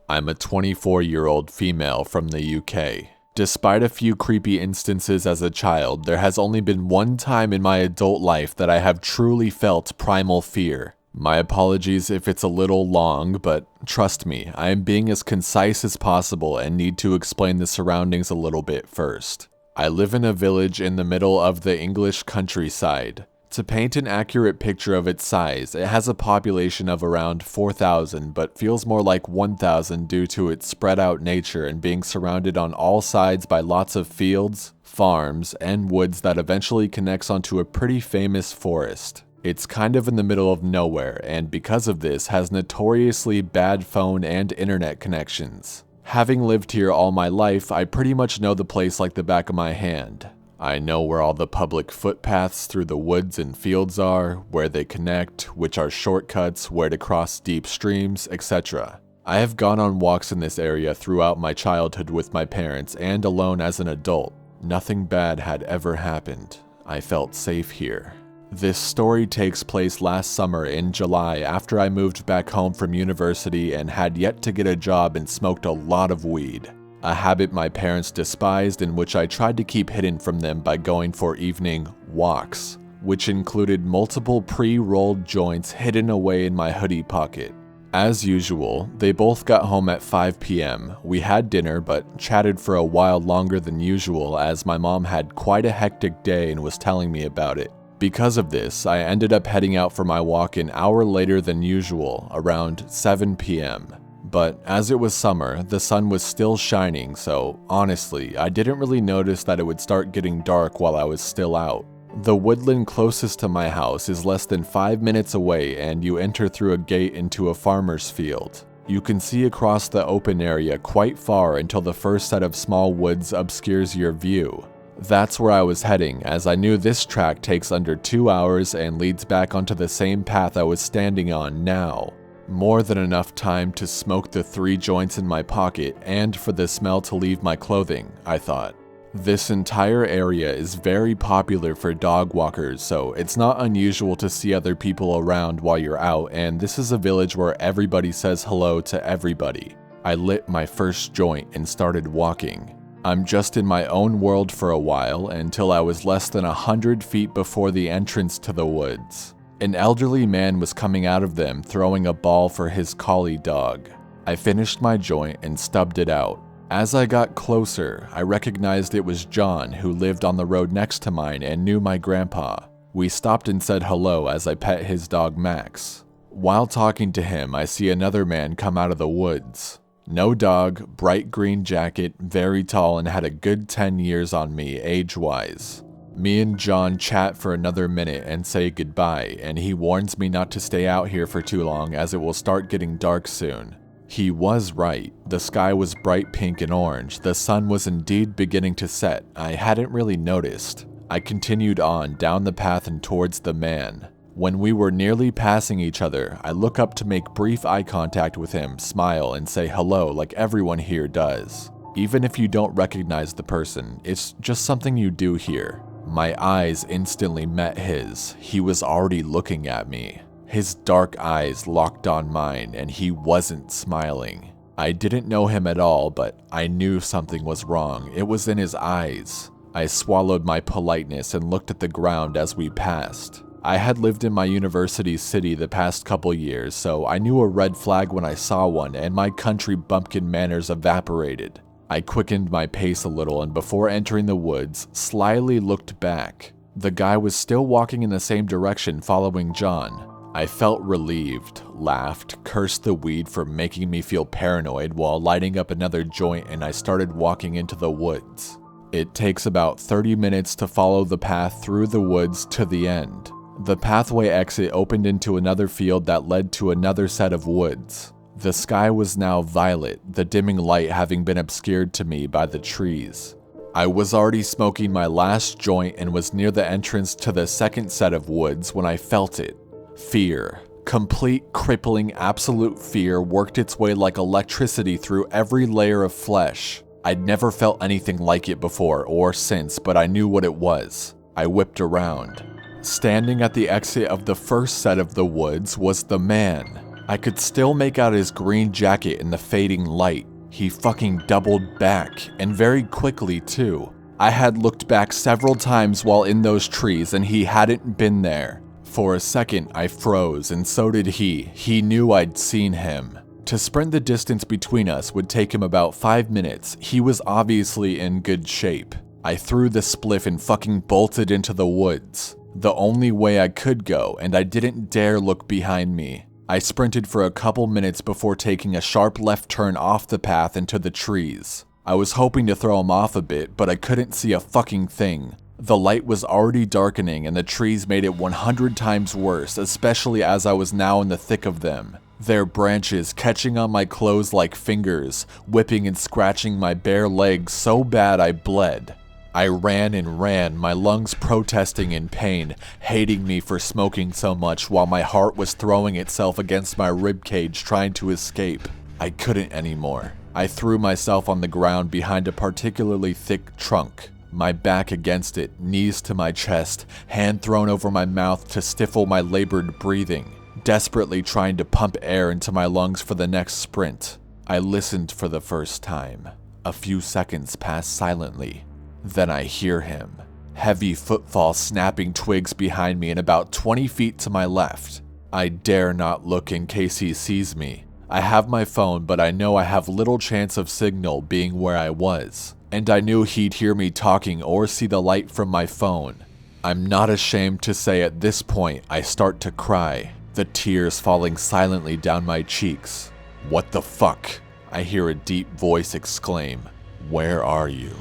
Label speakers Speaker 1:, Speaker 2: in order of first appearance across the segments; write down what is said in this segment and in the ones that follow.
Speaker 1: I'm a 24-year-old female from the UK. Despite a few creepy instances as a child, there has only been one time in my adult life that I have truly felt primal fear. My apologies if it's a little long, but trust me, I am being as concise as possible and need to explain the surroundings a little bit first. I live in a village in the middle of the English countryside. To paint an accurate picture of its size, it has a population of around 4,000, but feels more like 1,000 due to its spread out nature and being surrounded on all sides by lots of fields, farms, and woods that eventually connects onto a pretty famous forest. It's kind of in the middle of nowhere, and because of this, has notoriously bad phone and internet connections. Having lived here all my life, I pretty much know the place like the back of my hand. I know where all the public footpaths through the woods and fields are, where they connect, which are shortcuts, where to cross deep streams, etc. I have gone on walks in this area throughout my childhood with my parents and alone as an adult. Nothing bad had ever happened. I felt safe here. This story takes place last summer in July after I moved back home from university and had yet to get a job and smoked a lot of weed. A habit my parents despised and which I tried to keep hidden from them by going for evening walks, which included multiple pre-rolled joints hidden away in my hoodie pocket. As usual, they both got home at 5 p.m. We had dinner but chatted for a while longer than usual as my mom had quite a hectic day and was telling me about it. Because of this, I ended up heading out for my walk an hour later than usual, around 7 p.m. But as it was summer, the sun was still shining, so honestly, I didn't really notice that it would start getting dark while I was still out. The woodland closest to my house is less than 5 minutes away and you enter through a gate into a farmer's field. You can see across the open area quite far until the first set of small woods obscures your view. That's where I was heading, as I knew this track takes under 2 hours and leads back onto the same path I was standing on now. More than enough time to smoke the 3 joints in my pocket and for the smell to leave my clothing, I thought. This entire area is very popular for dog walkers, so it's not unusual to see other people around while you're out, and this is a village where everybody says hello to everybody. I lit my first joint and started walking. I'm just in my own world for a while until I was less than 100 feet before the entrance to the woods. An elderly man was coming out of them throwing a ball for his collie dog. I finished my joint and stubbed it out. As I got closer, I recognized it was John, who lived on the road next to mine and knew my grandpa. We stopped and said hello as I pet his dog Max. While talking to him, I see another man come out of the woods. No dog, bright green jacket, very tall, and had a good 10 years on me age-wise. Me and John chat for another minute and say goodbye, and he warns me not to stay out here for too long as it will start getting dark soon. He was right. The sky was bright pink and orange. The sun was indeed beginning to set. I hadn't really noticed. I continued on down the path and towards the man. When we were nearly passing each other, I look up to make brief eye contact with him, smile, and say hello like everyone here does. Even if you don't recognize the person, it's just something you do here. My eyes instantly met his. He was already looking at me. His dark eyes locked on mine, and he wasn't smiling. I didn't know him at all, but I knew something was wrong. It was in his eyes. I swallowed my politeness and looked at the ground as we passed. I had lived in my university city the past couple years, so I knew a red flag when I saw one, and my country bumpkin manners evaporated. I quickened my pace a little, and before entering the woods, slyly looked back. The guy was still walking in the same direction, following John. I felt relieved, laughed, cursed the weed for making me feel paranoid while lighting up another joint, and I started walking into the woods. It takes about 30 minutes to follow the path through the woods to the end. The pathway exit opened into another field that led to another set of woods. The sky was now violet, the dimming light having been obscured to me by the trees. I was already smoking my last joint and was near the entrance to the second set of woods when I felt it. Fear. Complete, crippling, absolute fear worked its way like electricity through every layer of flesh. I'd never felt anything like it before or since, but I knew what it was. I whipped around. Standing at the exit of the first set of the woods was the man. I could still make out his green jacket in the fading light. He fucking doubled back, and very quickly too. I had looked back several times while in those trees and he hadn't been there. For a second I froze, and so did he. He knew I'd seen him. To sprint the distance between us would take him about 5 minutes. He was obviously in good shape. I threw the spliff and fucking bolted into the woods. The only way I could go, and I didn't dare look behind me. I sprinted for a couple minutes before taking a sharp left turn off the path into the trees. I was hoping to throw him off a bit, but I couldn't see a fucking thing. The light was already darkening and the trees made it 100 times worse, especially as I was now in the thick of them. Their branches catching on my clothes like fingers, whipping and scratching my bare legs so bad I bled. I ran and ran, my lungs protesting in pain, hating me for smoking so much while my heart was throwing itself against my ribcage trying to escape. I couldn't anymore. I threw myself on the ground behind a particularly thick trunk, my back against it, knees to my chest, hand thrown over my mouth to stifle my labored breathing, desperately trying to pump air into my lungs for the next sprint. I listened for the first time. A few seconds pass silently. Then I hear him. Heavy footfalls snapping twigs behind me and about 20 feet to my left. I dare not look in case he sees me. I have my phone, but I know I have little chance of signal being where I was. And I knew he'd hear me talking or see the light from my phone. I'm not ashamed to say at this point I start to cry, the tears falling silently down my cheeks. "What the fuck?" I hear a deep voice exclaim. "Where are you?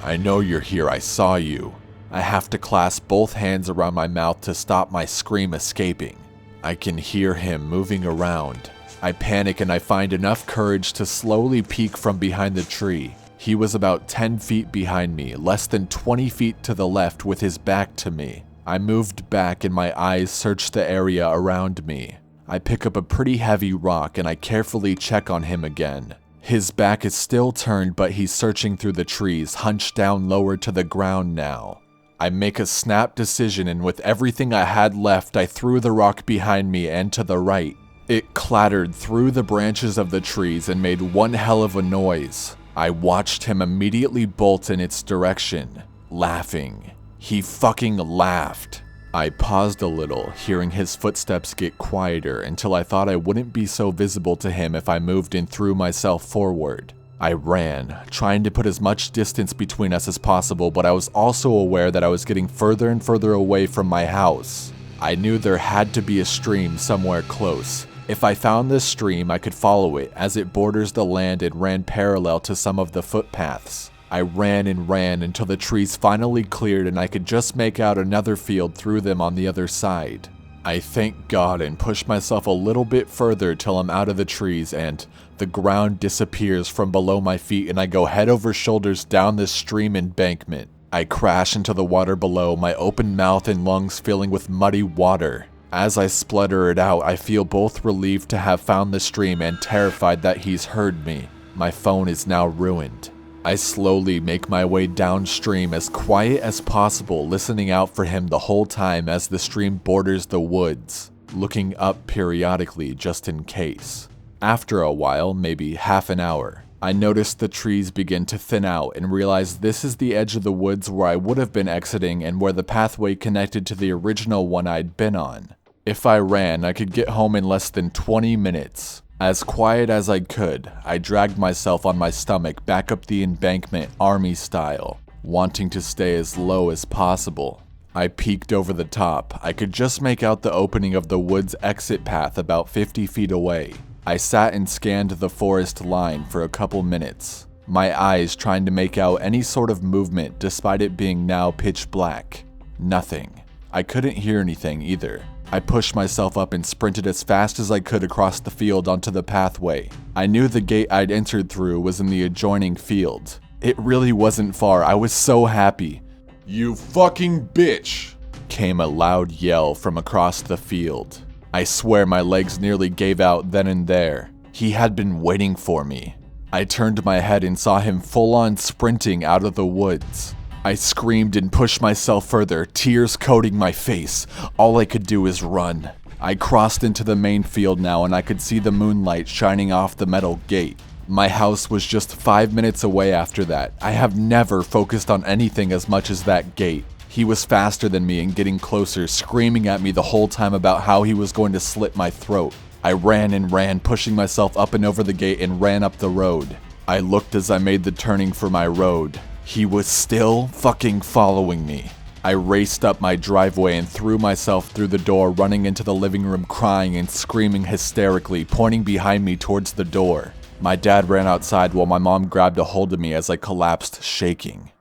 Speaker 1: I know you're here, I saw you." I have to clasp both hands around my mouth to stop my scream escaping. I can hear him moving around. I panic and I find enough courage to slowly peek from behind the tree. He was about 10 feet behind me, less than 20 feet to the left with his back to me. I moved back and my eyes searched the area around me. I pick up a pretty heavy rock and I carefully check on him again. His back is still turned, but he's searching through the trees, hunched down lower to the ground now. I make a snap decision and with everything I had left, I threw the rock behind me and to the right. It clattered through the branches of the trees and made one hell of a noise. I watched him immediately bolt in its direction, laughing. He fucking laughed. I paused a little, hearing his footsteps get quieter until I thought I wouldn't be so visible to him if I moved and threw myself forward. I ran, trying to put as much distance between us as possible, but I was also aware that I was getting further and further away from my house. I knew there had to be a stream somewhere close. If I found this stream, I could follow it as it borders the land and ran parallel to some of the footpaths. I ran and ran until the trees finally cleared and I could just make out another field through them on the other side. I thank God and push myself a little bit further till I'm out of the trees and the ground disappears from below my feet and I go head over shoulders down this stream embankment. I crash into the water below, my open mouth and lungs filling with muddy water. As I splutter it out, I feel both relieved to have found the stream and terrified that he's heard me. My phone is now ruined. I slowly make my way downstream as quiet as possible, listening out for him the whole time as the stream borders the woods, looking up periodically just in case. After a while, maybe half an hour, I notice the trees begin to thin out and realize this is the edge of the woods where I would have been exiting and where the pathway connected to the original one I'd been on. If I ran, I could get home in less than 20 minutes. As quiet as I could, I dragged myself on my stomach back up the embankment army style, wanting to stay as low as possible. I peeked over the top. I could just make out the opening of the woods exit path about 50 feet away. I sat and scanned the forest line for a couple minutes, my eyes trying to make out any sort of movement despite it being now pitch black. Nothing. I couldn't hear anything either. I pushed myself up and sprinted as fast as I could across the field onto the pathway. I knew the gate I'd entered through was in the adjoining field. It really wasn't far. I was so happy. "You fucking bitch!" came a loud yell from across the field. I swear my legs nearly gave out then and there. He had been waiting for me. I turned my head and saw him full-on sprinting out of the woods. I screamed and pushed myself further, tears coating my face. All I could do is run. I crossed into the main field now and I could see the moonlight shining off the metal gate. My house was just 5 minutes away after that. I have never focused on anything as much as that gate. He was faster than me and getting closer, screaming at me the whole time about how he was going to slit my throat. I ran and ran, pushing myself up and over the gate and ran up the road. I looked as I made the turning for my road. He was still fucking following me. I raced up my driveway and threw myself through the door, running into the living room crying and screaming hysterically, pointing behind me towards the door. My dad ran outside while my mom grabbed a hold of me as I collapsed, shaking.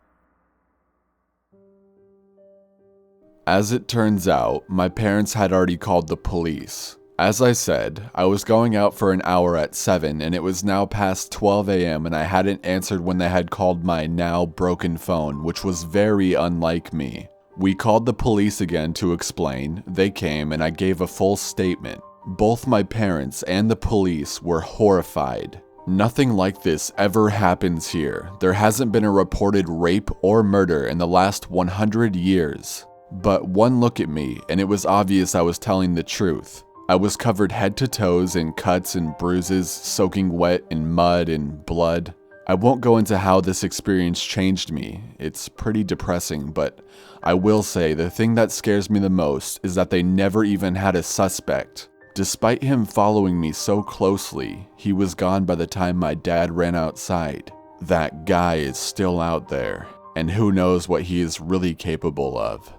Speaker 1: As it turns out, my parents had already called the police. As I said, I was going out for an hour at 7 and it was now past 12 a.m. and I hadn't answered when they had called my now broken phone, which was very unlike me. We called the police again to explain. They came and I gave a full statement. Both my parents and the police were horrified. Nothing like this ever happens here. There hasn't been a reported rape or murder in the last 100 years. But one look at me and it was obvious I was telling the truth. I was covered head to toes in cuts and bruises, soaking wet in mud and blood. I won't go into how this experience changed me. It's pretty depressing, but I will say the thing that scares me the most is that they never even had a suspect. Despite him following me so closely, he was gone by the time my dad ran outside. That guy is still out there, and who knows what he is really capable of.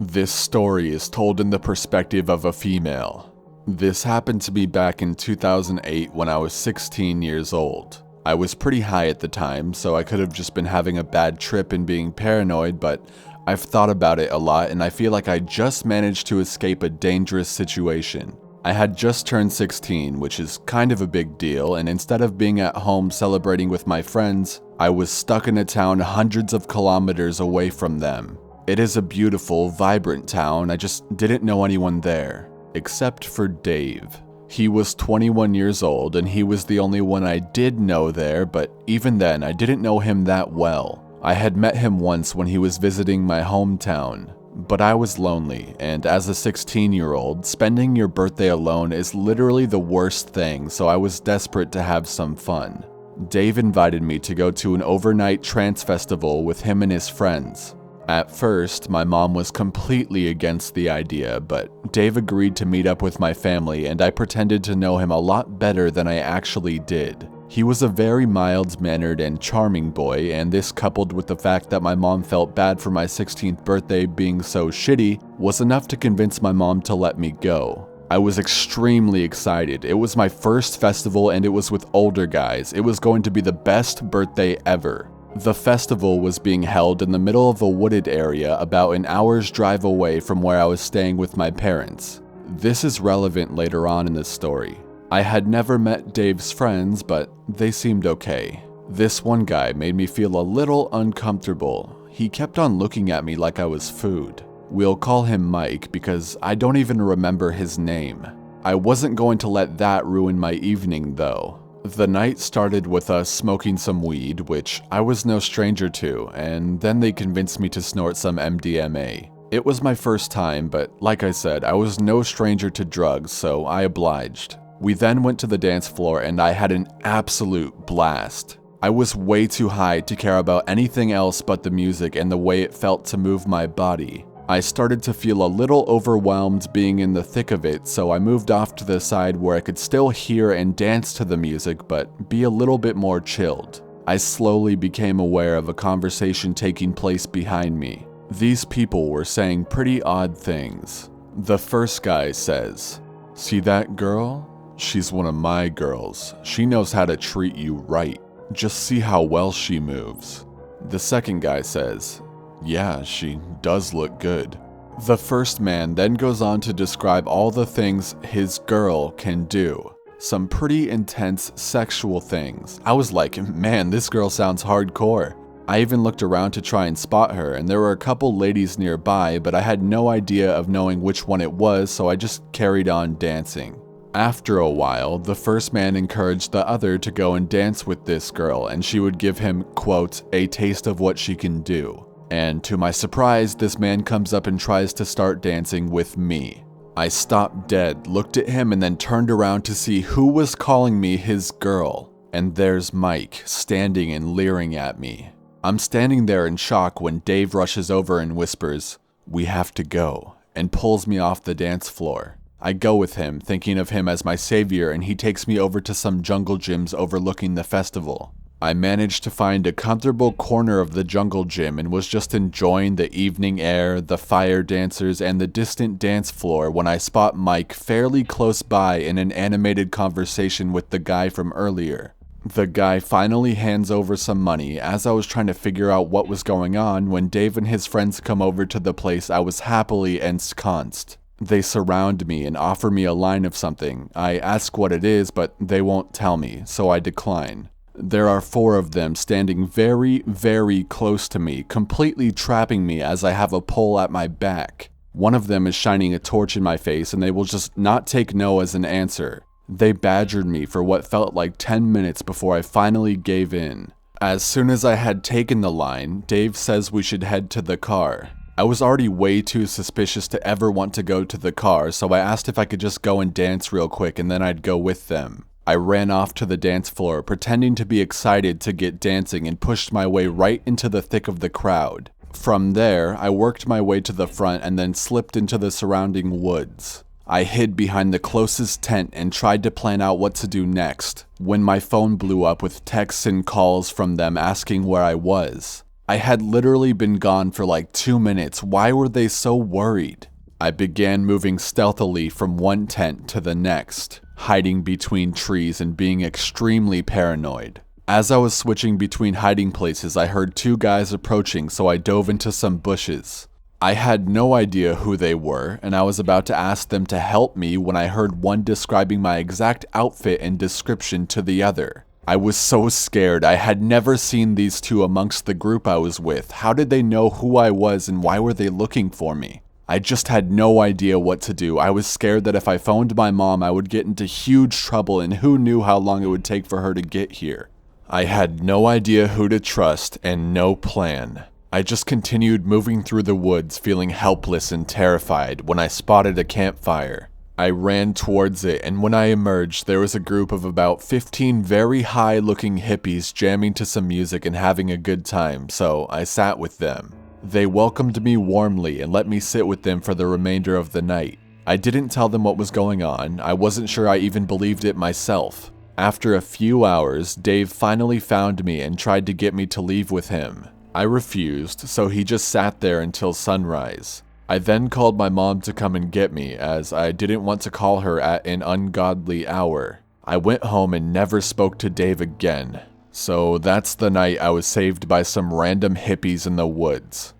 Speaker 1: This story is told in the perspective of a female. This happened to me back in 2008 when I was 16 years old. I was pretty high at the time, so I could have just been having a bad trip and being paranoid, but I've thought about it a lot and I feel like I just managed to escape a dangerous situation. I had just turned 16, which is kind of a big deal, and instead of being at home celebrating with my friends, I was stuck in a town hundreds of kilometers away from them. It is a beautiful, vibrant town. I just didn't know anyone there, except for Dave. He was 21 years old and he was the only one I did know there, but even then I didn't know him that well. I had met him once when he was visiting my hometown, but I was lonely, and as a 16-year-old, spending your birthday alone is literally the worst thing, so I was desperate to have some fun. Dave invited me to go to an overnight trance festival with him and his friends. At first, my mom was completely against the idea, but Dave agreed to meet up with my family and I pretended to know him a lot better than I actually did. He was a very mild-mannered and charming boy, and this coupled with the fact that my mom felt bad for my 16th birthday being so shitty was enough to convince my mom to let me go. I was extremely excited. It was my first festival and it was with older guys. It was going to be the best birthday ever. The festival was being held in the middle of a wooded area about an hour's drive away from where I was staying with my parents. This is relevant later on in the story. I had never met Dave's friends, but they seemed okay. This one guy made me feel a little uncomfortable. He kept on looking at me like I was food. We'll call him Mike because I don't even remember his name. I wasn't going to let that ruin my evening though. The night started with us smoking some weed, which I was no stranger to, and then they convinced me to snort some MDMA. It was my first time, but like I said, I was no stranger to drugs, so I obliged. We then went to the dance floor and I had an absolute blast. I was way too high to care about anything else but the music and the way it felt to move my body. I started to feel a little overwhelmed being in the thick of it, so I moved off to the side where I could still hear and dance to the music, but be a little bit more chilled. I slowly became aware of a conversation taking place behind me. These people were saying pretty odd things. The first guy says, "See that girl? She's one of my girls. She knows how to treat you right. Just see how well she moves." The second guy says, "Yeah, she does look good." The first man then goes on to describe all the things his girl can do. Some pretty intense sexual things. I was like, man, this girl sounds hardcore. I even looked around to try and spot her, and there were a couple ladies nearby, but I had no idea of knowing which one it was, so I just carried on dancing. After a while, the first man encouraged the other to go and dance with this girl, and she would give him, quote, a taste of what she can do. And to my surprise, this man comes up and tries to start dancing with me. I stopped dead, looked at him, and then turned around to see who was calling me his girl. And there's Mike, standing and leering at me. I'm standing there in shock when Dave rushes over and whispers, "We have to go," and pulls me off the dance floor. I go with him, thinking of him as my savior, and he takes me over to some jungle gyms overlooking the festival. I managed to find a comfortable corner of the jungle gym and was just enjoying the evening air, the fire dancers, and the distant dance floor when I spot Mike fairly close by in an animated conversation with the guy from earlier. The guy finally hands over some money as I was trying to figure out what was going on when Dave and his friends come over to the place I was happily ensconced. They surround me and offer me a line of something. I ask what it is, but they won't tell me, so I decline. There are 4 of them standing very, very close to me, completely trapping me as I have a pole at my back. One of them is shining a torch in my face, and they will just not take no as an answer. They badgered me for what felt like 10 minutes before I finally gave in. As soon as I had taken the line, Dave says we should head to the car. I was already way too suspicious to ever want to go to the car, so I asked if I could just go and dance real quick and then I'd go with them. I ran off to the dance floor, pretending to be excited to get dancing, and pushed my way right into the thick of the crowd. From there, I worked my way to the front and then slipped into the surrounding woods. I hid behind the closest tent and tried to plan out what to do next, when my phone blew up with texts and calls from them asking where I was. I had literally been gone for like 2 minutes. Why were they so worried? I began moving stealthily from one tent to the next, hiding between trees and being extremely paranoid. As I was switching between hiding places, I heard 2 guys approaching, so I dove into some bushes. I had no idea who they were, and I was about to ask them to help me when I heard one describing my exact outfit and description to the other. I was so scared. I had never seen these 2 amongst the group I was with. How did they know who I was and why were they looking for me? I just had no idea what to do. I was scared that if I phoned my mom, I would get into huge trouble, and who knew how long it would take for her to get here. I had no idea who to trust and no plan. I just continued moving through the woods, feeling helpless and terrified when I spotted a campfire. I ran towards it, and when I emerged, there was a group of about 15 very high-looking hippies jamming to some music and having a good time, so I sat with them. They welcomed me warmly and let me sit with them for the remainder of the night. I didn't tell them what was going on. I wasn't sure I even believed it myself. After a few hours, Dave finally found me and tried to get me to leave with him. I refused, so he just sat there until sunrise. I then called my mom to come and get me, as I didn't want to call her at an ungodly hour. I went home and never spoke to Dave again. So that's the night I was saved by some random hippies in the woods.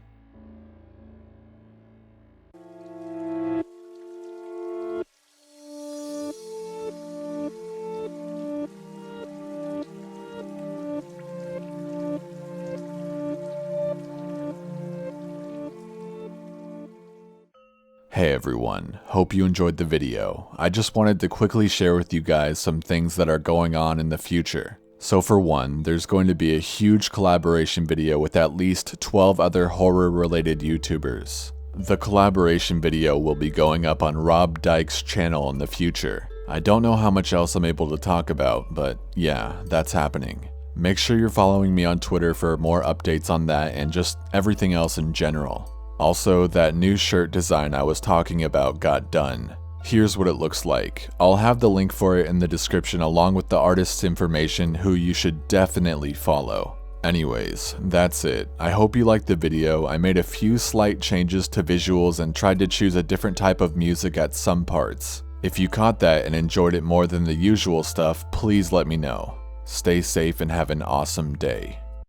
Speaker 1: Hey everyone, hope you enjoyed the video. I just wanted to quickly share with you guys some things that are going on in the future. So for one, there's going to be a huge collaboration video with at least 12 other horror-related YouTubers. The collaboration video will be going up on Rob Dyke's channel in the future. I don't know how much else I'm able to talk about, but yeah, that's happening. Make sure you're following me on Twitter for more updates on that and just everything else in general. Also, that new shirt design I was talking about got done. Here's what it looks like. I'll have the link for it in the description along with the artist's information, who you should definitely follow. Anyways, that's it. I hope you liked the video. I made a few slight changes to visuals and tried to choose a different type of music at some parts. If you caught that and enjoyed it more than the usual stuff, please let me know. Stay safe and have an awesome day.